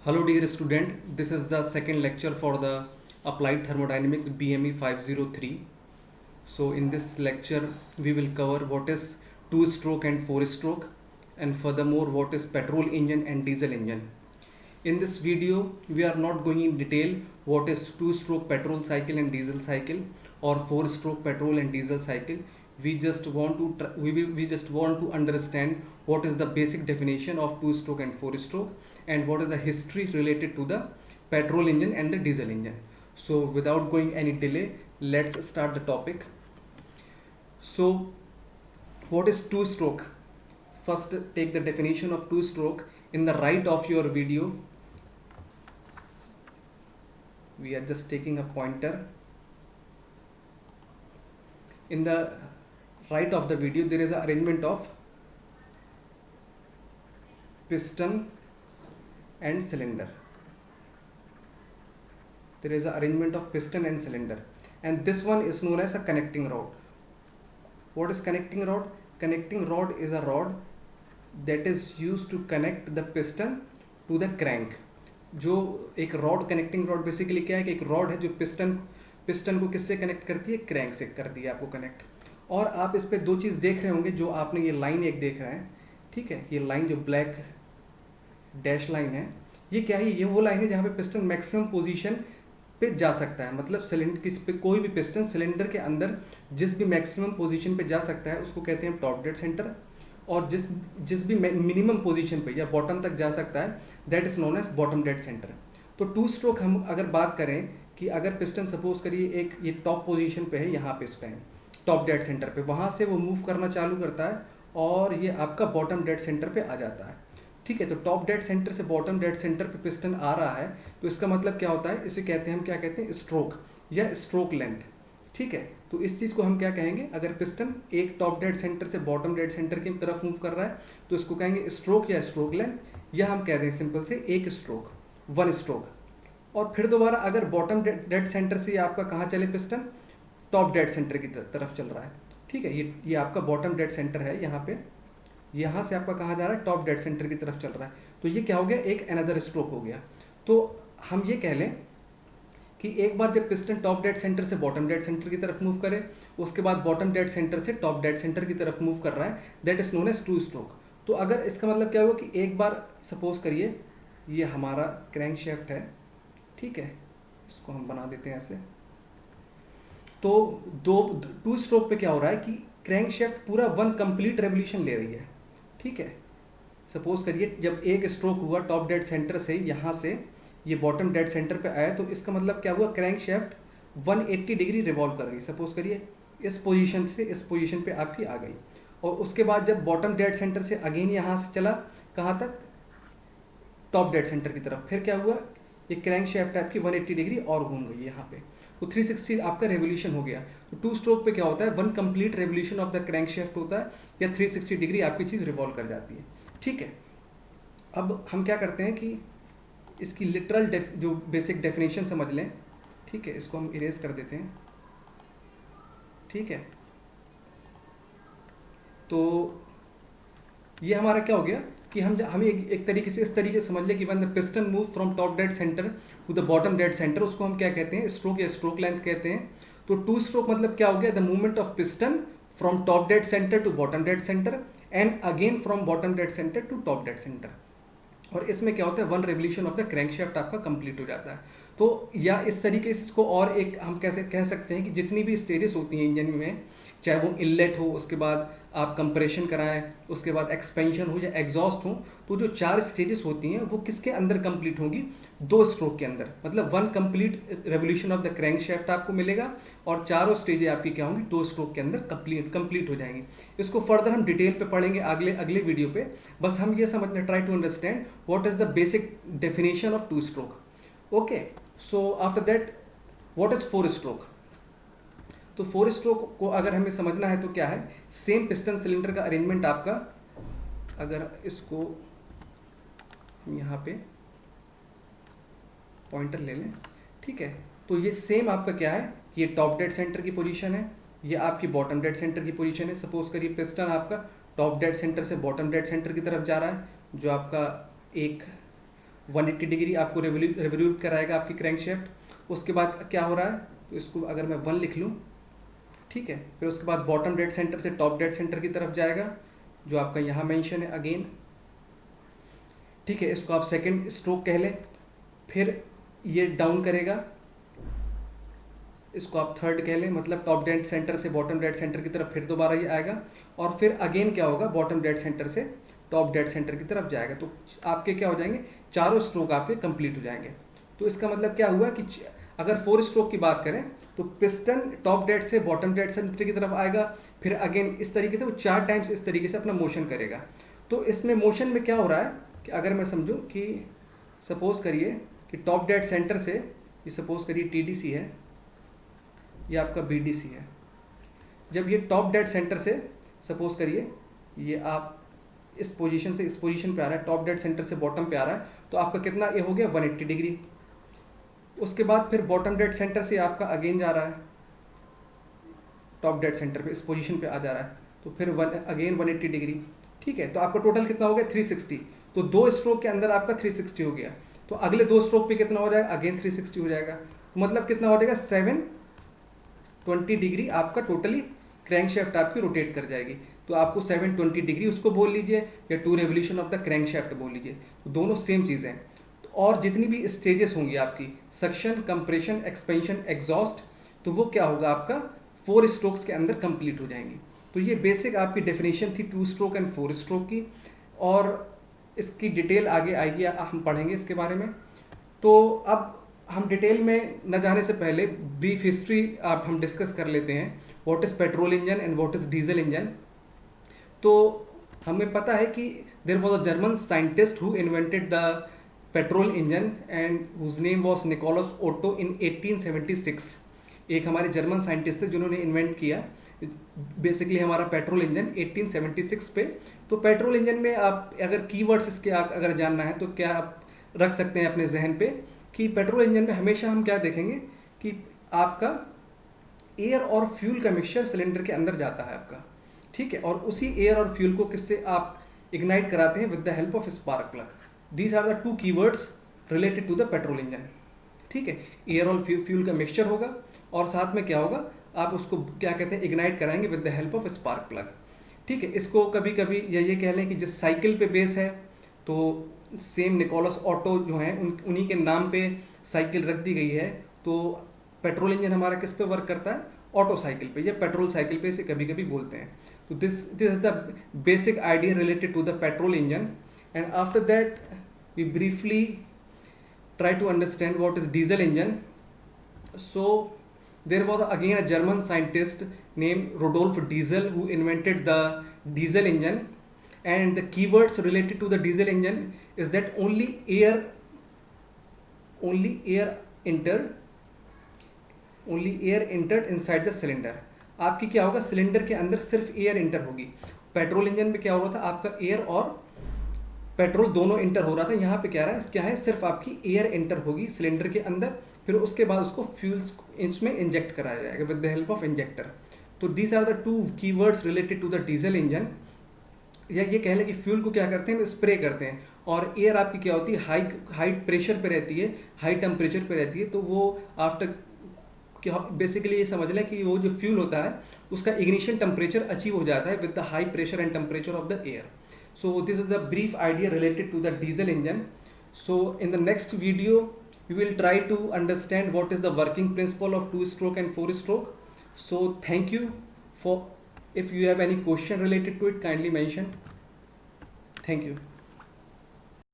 Hello dear student, this is the second lecture for the Applied Thermodynamics BME 503. So in this lecture we will cover what is two stroke and four stroke, and furthermore what is petrol engine and diesel engine. In this video we are not going in detail what is two stroke petrol cycle and diesel cycle or four stroke petrol and diesel cycle. We just want to understand what is the basic definition of two stroke and four stroke, and what is the history related to the petrol engine and the diesel engine. So without going any delay, let's start the topic. So what is two stroke? First take the definition of two stroke. In the right of your video, we are just taking a pointer. In the right of the video there is an arrangement of piston and cylinder. There is an arrangement of piston and cylinder, and this one is known as a connecting rod. What is connecting rod? Connecting rod is a rod that is used to connect the piston to the crank. जो एक rod, connecting rod basically क्या है कि एक rod है जो piston को किससे कनेक्ट करती है? क्रैंक से करती है आपको कनेक्ट। और आप इस पे दो चीज़ देख रहे होंगे, जो आपने ये लाइन एक देख रहे हैं, ठीक है, ये लाइन जो ब्लैक डैश लाइन है, ये क्या है? ये वो लाइन है जहाँ पे पिस्टन मैक्सिमम पोजीशन पे जा सकता है। मतलब सिलेंडर कोई भी पिस्टन सिलेंडर के अंदर जिस भी मैक्सिमम पोजीशन पे जा सकता है उसको कहते हैं टॉप डेड सेंटर, और जिस भी मिनिमम पोजीशन पे या बॉटम तक जा सकता है that is known as bottom dead centre. तो टू स्ट्रोक हम अगर बात करें कि अगर पिस्टन सपोज करिए एक ये टॉप पोजीशन पे है, यहाँ पे इस टाइम टॉप डेड सेंटर पे, वहाँ से वो मूव करना चालू करता है और ये आपका बॉटम डेड सेंटर पे आ जाता है। ठीक है, तो टॉप डेड सेंटर से बॉटम डेड सेंटर पे पिस्टन आ रहा है, तो इसका मतलब क्या होता है? इसे कहते हैं, हम क्या कहते हैं? स्ट्रोक या स्ट्रोक लेंथ। ठीक है, तो इस चीज़ को हम क्या कहेंगे? अगर पिस्टन एक टॉप डेड सेंटर से बॉटम डेड सेंटर की तरफ मूव कर रहा है तो इसको कहेंगे स्ट्रोक या स्ट्रोक लेंथ, या हम कह दें सिंपल से एक स्ट्रोक, वन स्ट्रोक। और फिर दोबारा अगर बॉटम डेड सेंटर से आपका कहाँ चले पिस्टन? टॉप डेड सेंटर की तरफ चल रहा है। ठीक है, ये आपका बॉटम डेड सेंटर है, यहाँ पे, यहाँ से आपका कहाँ जा रहा है? टॉप डेड सेंटर की तरफ चल रहा है, तो ये क्या हो गया? एक अनदर स्ट्रोक हो गया। तो हम ये कह लें कि एक बार जब पिस्टन टॉप डेड सेंटर से बॉटम डेड सेंटर की तरफ मूव करे, उसके बाद बॉटम डेड सेंटर से टॉप डेड सेंटर की तरफ मूव कर रहा है, that is known as two stroke. तो अगर इसका मतलब क्या होगा कि एक बार सपोज करिए ये हमारा क्रैंक शेफ्ट है, ठीक है, इसको हम बना देते हैं ऐसे। तो टू स्ट्रोक पे क्या हो रहा है कि क्रैंक शेफ्ट पूरा वन कंप्लीट रेवोल्यूशन ले रही है। ठीक है, सपोज करिए जब एक स्ट्रोक हुआ टॉप डेड सेंटर से, यहाँ से ये बॉटम डेड सेंटर पे आया, तो इसका मतलब क्या हुआ? क्रैंक शेफ्ट 180 डिग्री रिवॉल्व कर रही है। सपोज करिए इस पोजीशन से इस पोजीशन पे आपकी आ गई, और उसके बाद जब बॉटम डेड सेंटर से अगेन यहाँ से चला कहाँ तक? टॉप डेड सेंटर की तरफ। फिर क्या हुआ? ये क्रैंक शेफ्ट आपकी 180 डिग्री और घूम गई यहाँ पे, तो 360 आपका रेवोल्यूशन हो गया। तो टू स्ट्रोक पे क्या होता है? One complete revolution of the crankshaft होता है, या 360 डिग्री आपकी चीज़ रिवॉल्व कर जाती है। ठीक है, अब हम क्या करते हैं कि इसकी लिटरल जो बेसिक डेफिनेशन समझ लें। ठीक है, इसको हम इरेज कर देते हैं। ठीक है, तो ये हमारा क्या हो गया कि हम एक तरीके से इस तरीके से समझ लें कि when the piston move from top dead centre to the bottom dead centre, उसको हम क्या कहते हैं? स्ट्रोक या स्ट्रोक लेंथ कहते हैं। तो टू स्ट्रोक मतलब क्या हो गया? The movement of piston from top dead centre to bottom dead centre and again from bottom dead centre to top dead centre. और इसमें क्या होता है? One revolution of the crankshaft आपका कंप्लीट हो जाता है। तो या इस तरीके से इसको और एक हम कैसे कह सकते हैं कि जितनी भी स्टेजेस होती हैं इंजन में, चाहे वो इनलेट हो, उसके बाद आप कंप्रेशन कराएं, उसके बाद एक्सपेंशन हो या एग्जॉस्ट हो, तो जो चार स्टेजेस होती हैं वो किसके अंदर कंप्लीट होंगी? दो स्ट्रोक के अंदर। मतलब one complete revolution of the crankshaft आपको मिलेगा, और चारों स्टेजें आपकी क्या होंगी? दो स्ट्रोक के अंदर कंप्लीट हो जाएंगी। इसको फर्दर हम डिटेल पे पढ़ेंगे अगले वीडियो पे। बस हम ये समझना, try to understand what is the basic definition of two stroke. Okay, so after that what is four stroke? तो फोर स्ट्रोक को अगर हमें समझना है तो क्या है? सेम पिस्टन सिलेंडर का अरेंजमेंट आपका, अगर इसको हम यहाँ पे पॉइंटर ले लें, ठीक है, तो ये सेम आपका क्या है? ये टॉप डेड सेंटर की पोजीशन है, ये आपकी बॉटम डेड सेंटर की पोजीशन है। सपोज करिए पिस्टन आपका टॉप डेड सेंटर से बॉटम डेड सेंटर की तरफ जा रहा है, जो आपका एक 180 डिग्री आपको रिवोल्यूट कराएगा आपकी क्रैंकशाफ्ट। उसके बाद क्या हो रहा है, तो इसको अगर मैं 1 लिख लूँ, ठीक है। फिर उसके बाद बॉटम डेड सेंटर से टॉप डेड सेंटर की तरफ जाएगा, जो आपका यहाँ मेंशन है अगेन, ठीक है। इसको आप सेकंड स्ट्रोक कह लें। फिर ये डाउन करेगा, इसको आप थर्ड कह लें, मतलब टॉप डेड सेंटर से बॉटम डेड सेंटर की तरफ फिर दोबारा ये आएगा, और फिर अगेन क्या होगा, बॉटम डेड सेंटर से टॉप डेड सेंटर की तरफ जाएगा। तो आपके क्या हो जाएंगे, चारों स्ट्रोक आपके कंप्लीट हो जाएंगे। तो इसका मतलब क्या हुआ कि अगर 4 स्ट्रोक की बात करें तो पिस्टन टॉप डेड से बॉटम डेड सेंटर की तरफ आएगा, फिर अगेन इस तरीके से वो 4 टाइम्स इस तरीके से अपना मोशन करेगा। तो इसमें मोशन में क्या हो रहा है कि अगर मैं समझूं कि सपोज करिए कि टॉप डेड सेंटर से, ये सपोज करिए TDC है, ये आपका BDC है। जब ये टॉप डेड सेंटर से सपोज करिए ये आप इस पोजीशन से इस पोजीशन पे आ रहा है, टॉप डेड सेंटर से बॉटम पे आ रहा है, तो आपका कितना ये हो गया 180 डिग्री। उसके बाद फिर बॉटम डेड सेंटर से आपका अगेन जा रहा है टॉप डेड सेंटर पे, इस पोजीशन पे आ जा रहा है, तो फिर अगेन 180 डिग्री, ठीक है। तो आपका टोटल कितना हो गया 360। तो 2 स्ट्रोक के अंदर आपका 360 हो गया। तो अगले 2 स्ट्रोक पे कितना हो जाएगा, अगेन 360 हो जाएगा। मतलब कितना हो जाएगा 720 डिग्री आपका टोटली क्रैंकशाफ्ट आपकी रोटेट कर जाएगी। तो आपको 720 डिग्री उसको बोल लीजिए या 2 रेवोल्यूशन ऑफ द क्रैंकशाफ्ट बोल लीजिए, तो दोनों सेम चीज़ें हैं। तो और जितनी भी स्टेजेस होंगी आपकी, सक्शन, कंप्रेशन, एक्सपेंशन, एग्जॉस्ट, तो वो क्या होगा आपका 4 स्ट्रोक्स के अंदर कंप्लीट हो जाएंगी। तो ये बेसिक आपकी डेफिनेशन थी 2 स्ट्रोक एंड 4 स्ट्रोक की, और इसकी डिटेल आगे आएगी, हम पढ़ेंगे इसके बारे में। तो अब हम डिटेल में न जाने से पहले ब्रीफ हिस्ट्री आप हम डिस्कस कर लेते हैं, what is petrol engine and what is diesel engine. तो हमें पता है कि there was a German scientist who invented the petrol engine and whose name was Nicolaus Otto in 1876। एक हमारे जर्मन साइंटिस्ट थे जिन्होंने इन्वेंट किया बेसिकली हमारा पेट्रोल इंजन 1876 पे। तो पेट्रोल इंजन में आप अगर कीवर्ड्स इसके अगर जानना है तो क्या आप रख सकते हैं अपने जहन पे कि पेट्रोल इंजन में हमेशा हम क्या देखेंगे कि आपका एयर और फ्यूल का मिक्सचर सिलेंडर के अंदर जाता है आपका, ठीक है। और उसी एयर और फ्यूल को किससे आप इग्नाइट कराते हैं, with the help of spark plug. These are the 2 keywords related to the petrol engine, ठीक है। एयर और फ्यूल का मिक्सचर होगा और साथ में क्या होगा, आप उसको क्या कहते हैं, इग्नाइट कराएंगे with the help of spark plug, ठीक है। इसको कभी कभी ये कह लें कि जिस साइकिल पे बेस है, तो सेम निकोलस ऑटो जो है उन्हीं के नाम पे साइकिल रख दी गई है। तो पेट्रोल इंजन हमारा किस पे वर्क करता है, ऑटो साइकिल पे या पेट्रोल साइकिल पे इसे कभी कभी बोलते हैं। तो this is the basic idea related to the petrol engine. And after that we briefly try to understand what is diesel engine. So there was again a German scientist named Rudolf Diesel who invented the diesel engine, and the keywords related to the diesel engine is that only air entered inside the cylinder. आपकी क्या होगा, cylinder के अंदर सिर्फ air inter होगी। Petrol engine में क्या हो रहा था, आपका एयर और पेट्रोल दोनों इंटर हो रहा था। यहाँ पे क्या है सिर्फ आपकी एयर इंटर होगी सिलेंडर के अंदर, फिर उसके बाद उसको फ्यूल इसमें इंजेक्ट कराया जाएगा with the help of injector. तो these are the 2 keywords related to the diesel engine. या ये कह लें कि फ्यूल को क्या करते हैं, स्प्रे करते हैं, और एयर आपकी क्या होती है, हाई प्रेशर पे रहती है, हाई टेम्परेचर पे रहती है। तो वो आफ्टर क्या बेसिकली ये समझ लें कि वो जो फ्यूल होता है उसका इग्निशन टेम्परेचर अचीव हो जाता है with the high pressure and temperature of the air. So this is a brief idea related to the diesel engine. So in the next video we will try to understand what is the working principle of 2-stroke and 4-stroke. So thank you for, if you have any question related to it, kindly mention. Thank you.